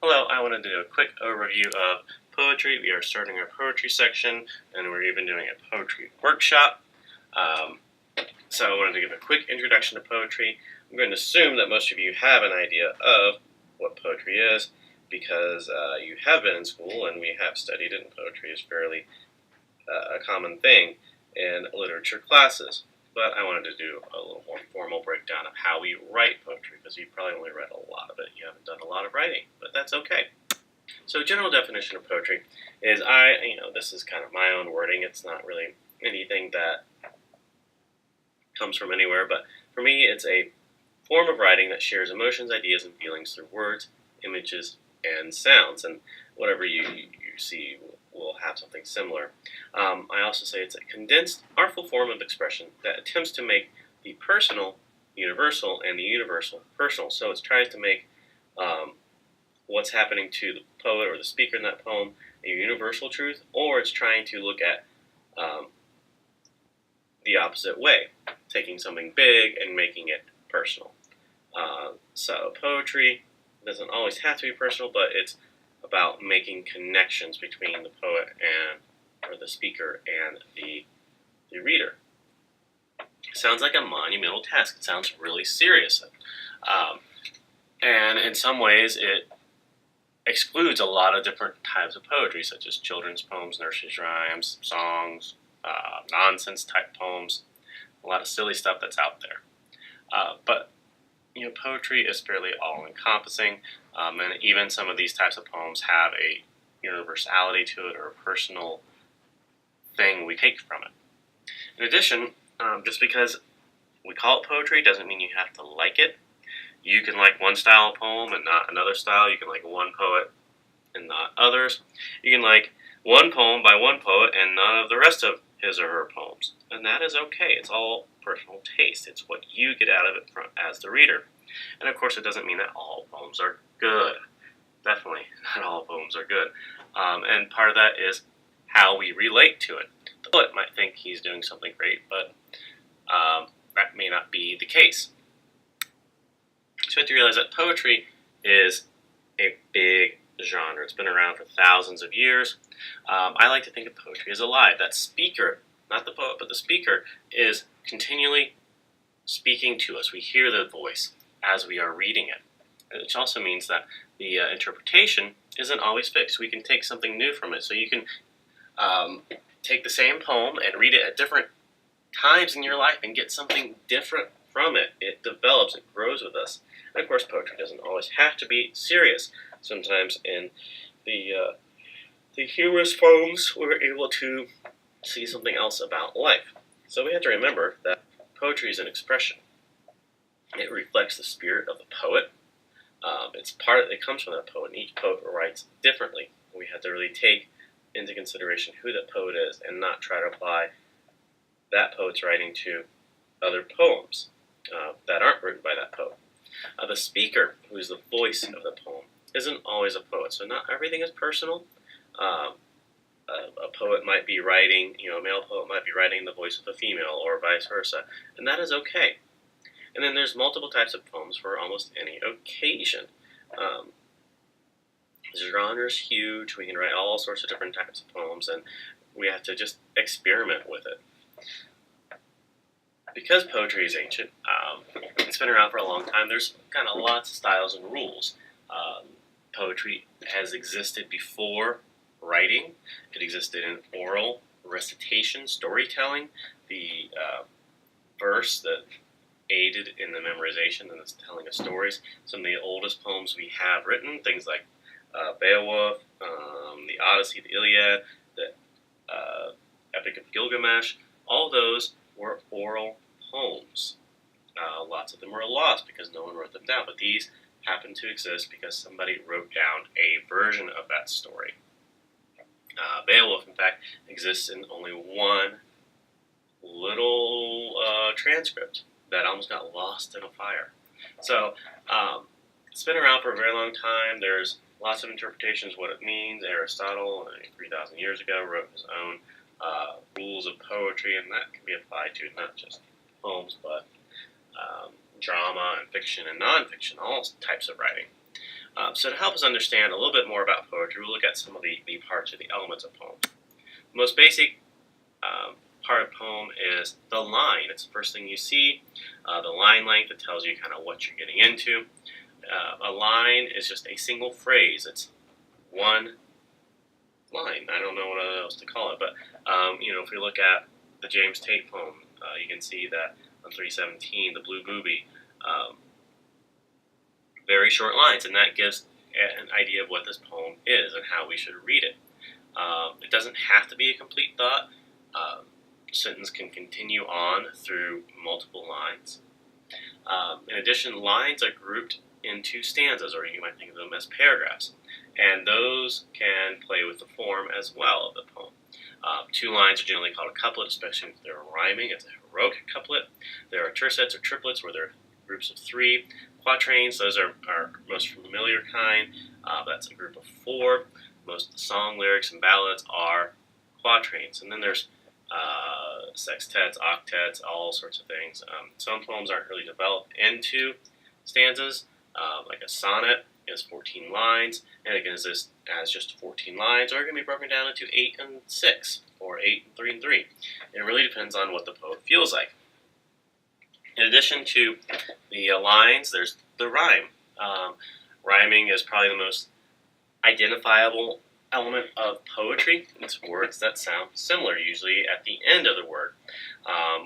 Hello, I wanted to do a quick overview of poetry. We are starting our poetry section, and we're even doing a poetry workshop. So I wanted to give a quick introduction to poetry. I'm going to assume that most of you have an idea of what poetry is, because you have been in school and we have studied it, and poetry is fairly a common thing in literature classes. But I wanted to do a little more formal breakdown of how we write poetry, because you've probably only read a lot of it. You haven't done a lot of writing, but that's okay. So general definition of poetry is this is kind of my own wording. It's not really anything that comes from anywhere, but for me, it's a form of writing that shares emotions, ideas, and feelings through words, images, and sounds. And whatever you see will have something similar. I also say it's a condensed, artful form of expression that attempts to make the personal universal and the universal personal. So it tries to make what's happening to the poet or the speaker in that poem a universal truth, or it's trying to look at the opposite way, taking something big and making it personal. So poetry doesn't always have to be personal, but it's about making connections between the poet or the speaker and the reader. It sounds like a monumental task. It sounds really serious. And in some ways, it excludes a lot of different types of poetry, such as children's poems, nursery rhymes, songs, nonsense type poems, a lot of silly stuff that's out there. But poetry is fairly all-encompassing, and even some of these types of poems have a universality to it or a personal thing we take from it. In addition, just because we call it poetry doesn't mean you have to like it. You can like one style of poem and not another style. You can like one poet and not others. You can like one poem by one poet and none of the rest of his or her poems. And that is okay. It's all personal taste. It's what you get out of it as the reader. And of course, it doesn't mean that all poems are good. Definitely not all poems are good. And part of that is how we relate to it. The poet might think he's doing something great, but that may not be the case. So you have to realize that poetry is a big genre. It's been around for thousands of years. I like to think of poetry as alive. That speaker, not the poet, but the speaker, is continually speaking to us. We hear the voice as we are reading it, which also means that the interpretation isn't always fixed. We can take something new from it. So you can take the same poem and read it at different times in your life and get something different from it. It develops, it grows with us. And of course, poetry doesn't always have to be serious. Sometimes in the humorous poems, we're able to see something else about life. So we have to remember that poetry is an expression. It reflects the spirit of the poet. It comes from that poet, and each poet writes differently. We have to really take into consideration who that poet is and not try to apply that poet's writing to other poems that aren't written by that poet. The speaker, who is the voice of the poem, isn't always a poet, so not everything is personal. A poet might be writing, a male poet might be writing the voice of a female, or vice versa, and that is okay. And then there's multiple types of poems for almost any occasion. The genre is huge. We can write all sorts of different types of poems, and we have to just experiment with it. Because poetry is ancient, it's been around for a long time, there's kind of lots of styles and rules. Poetry has existed before writing. It existed in oral recitation, storytelling, the verse that aided in the memorization and the telling of stories. Some of the oldest poems we have written, things like Beowulf, the Odyssey, the Iliad, the Epic of Gilgamesh, all those were oral poems. Lots of them were lost because no one wrote them down, but these happen to exist because somebody wrote down a version of that story. Beowulf, in fact, exists in only one little transcript that almost got lost in a fire. So it's been around for a very long time. There's lots of interpretations of what it means. Aristotle, 3,000 years ago, wrote his own rules of poetry, and that can be applied to not just poems, but drama and fiction and nonfiction, all types of writing. So to help us understand a little bit more about poetry, we'll look at some of the parts or the elements of poems. The most basic part of poem is the line. It's the first thing you see. The line length, it tells you kind of what you're getting into. A line is just a single phrase. It's one line. I don't know what else to call it, but if we look at the James Tate poem, you can see that on 317, the Blue Booby, very short lines, and that gives an idea of what this poem is and how we should read it. It doesn't have to be a complete thought. Sentence can continue on through multiple lines. In addition, lines are grouped into stanzas, or you might think of them as paragraphs, and those can play with the form as well of the poem. 2 lines are generally called a couplet, especially if they're rhyming. It's a heroic couplet. There are tercets or triplets, where there are groups of 3. Quatrains, those are our most familiar kind. That's a group of 4. Most of the song lyrics and ballads are quatrains. And then there's sextets, octets, all sorts of things. Some poems aren't really developed into stanzas, like a sonnet is 14 lines, and it can exist as just 14 lines, or it can be broken down into 8 and 6, or 8 and 3 and 3. It really depends on what the poet feels like. In addition to the lines, there's the rhyme. Rhyming is probably the most identifiable element of poetry. It's words that sound similar, usually at the end of the word.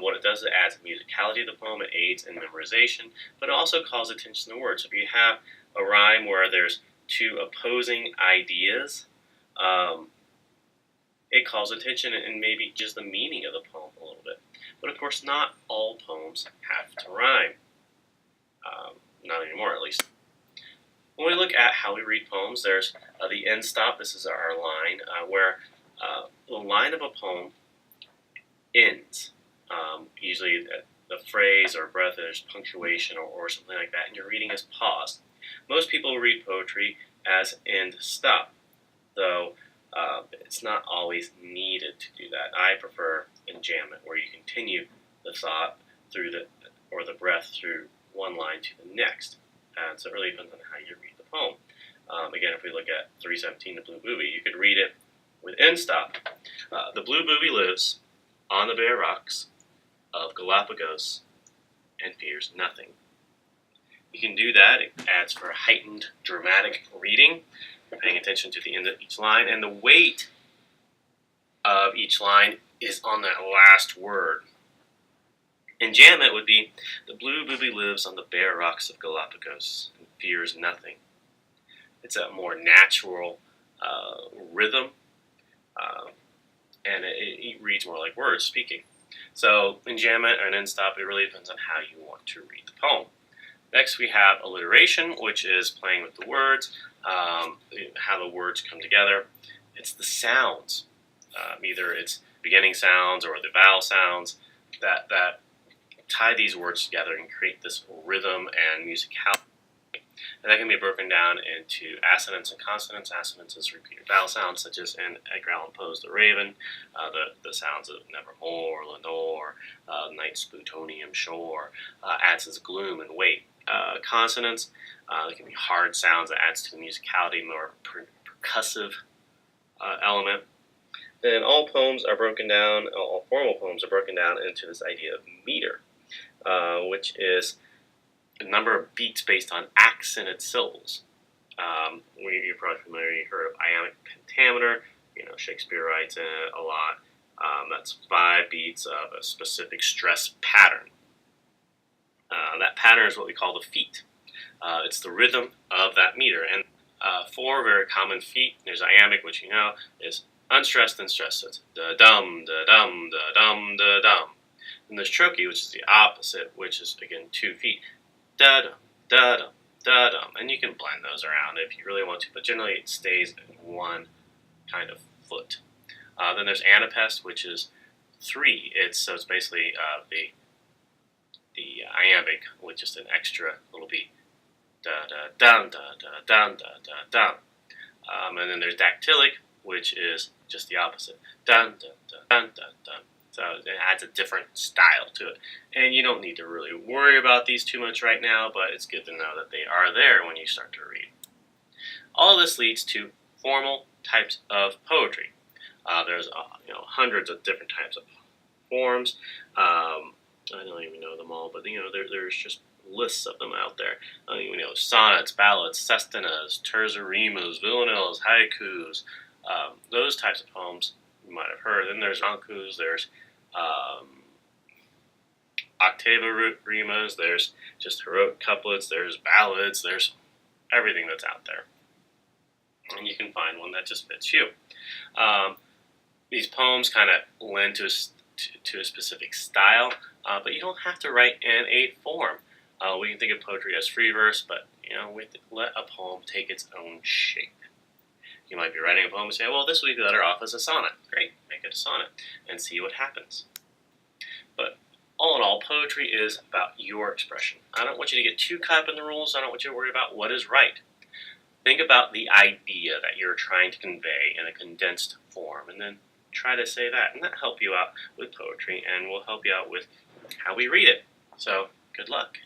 What it does is it adds musicality to the poem, it aids in memorization, but it also calls attention to the words. So if you have a rhyme where there's 2 opposing ideas, it calls attention and maybe just the meaning of the poem a little bit. But of course, not all poems have to rhyme. Not anymore, at least. When we look at how we read poems, there's the end stop. This is our line, where the line of a poem ends. Usually the phrase or breath, there's punctuation or something like that, and your reading is paused. Most people read poetry as end stop, though it's not always needed to do that. I prefer enjambment, where you continue the thought through the breath through one line to the next. And so it really depends on how you read the poem. Again, if we look at 317, the Blue Booby, you could read it with end stop. The blue booby lives on the bare rocks of Galapagos and fears nothing. You can do that. It adds for heightened dramatic reading. You're paying attention to the end of each line, and the weight of each line is on that last word. Enjambment would be, the blue booby lives on the bare rocks of Galapagos and fears nothing. It's a more natural rhythm, and it reads more like words speaking. So enjambment or an end stop, it really depends on how you want to read the poem. Next we have alliteration, which is playing with the words, how the words come together. It's the sounds, either it's beginning sounds or the vowel sounds that tie these words together and create this rhythm and musicality. And that can be broken down into assonance and consonants. Assonance is repeated vowel sounds, such as in Edgar Allan Poe's The Raven, the sounds of nevermore, Lenore, night's plutonium shore, adds its gloom and weight. Consonants, they can be hard sounds that adds to the musicality, more percussive element. Then all poems are broken down, all formal poems are broken down into this idea of meter, which is a number of beats based on accented syllables. You're probably familiar, you heard of iambic pentameter. Shakespeare writes in it a lot. That's 5 beats of a specific stress pattern. That pattern is what we call the feet. It's the rhythm of that meter. And 4 very common feet. There's iambic, which is unstressed and stressed. So it's da-dum, da-dum, da-dum, da-dum. And there's trochee, which is the opposite, which is, again, 2 feet. Da-dum, da-dum, da-dum. And you can blend those around if you really want to, but generally it stays in one kind of foot. Then there's anapest, which is 3. It's basically the iambic with just an extra little beat. Da-da-dum, da-da-dum, da-da-dum. And then there's dactylic, which is just the opposite. Dun, dun, dun, dun, dun, dun. So it adds a different style to it. And you don't need to really worry about these too much right now, but it's good to know that they are there when you start to read. All this leads to formal types of poetry. There's hundreds of different types of forms. I don't even know them all, but there's just lists of them out there. Sonnets, ballads, sestinas, terza-rimas, villanelles, haikus, those types of poems you might have heard. Then there's ankus, there's octava rimas, there's just heroic couplets, there's ballads, there's everything that's out there. And you can find one that just fits you. These poems kind of lend to a specific style, but you don't have to write in a form. We can think of poetry as free verse, but we let a poem take its own shape. You might be writing a poem and say, well, this would be better off as a sonnet. Great, make it a sonnet and see what happens. But all in all, poetry is about your expression. I don't want you to get too caught up in the rules. I don't want you to worry about what is right. Think about the idea that you're trying to convey in a condensed form, and then try to say that, and that'll help you out with poetry, and will help you out with how we read it. So, good luck.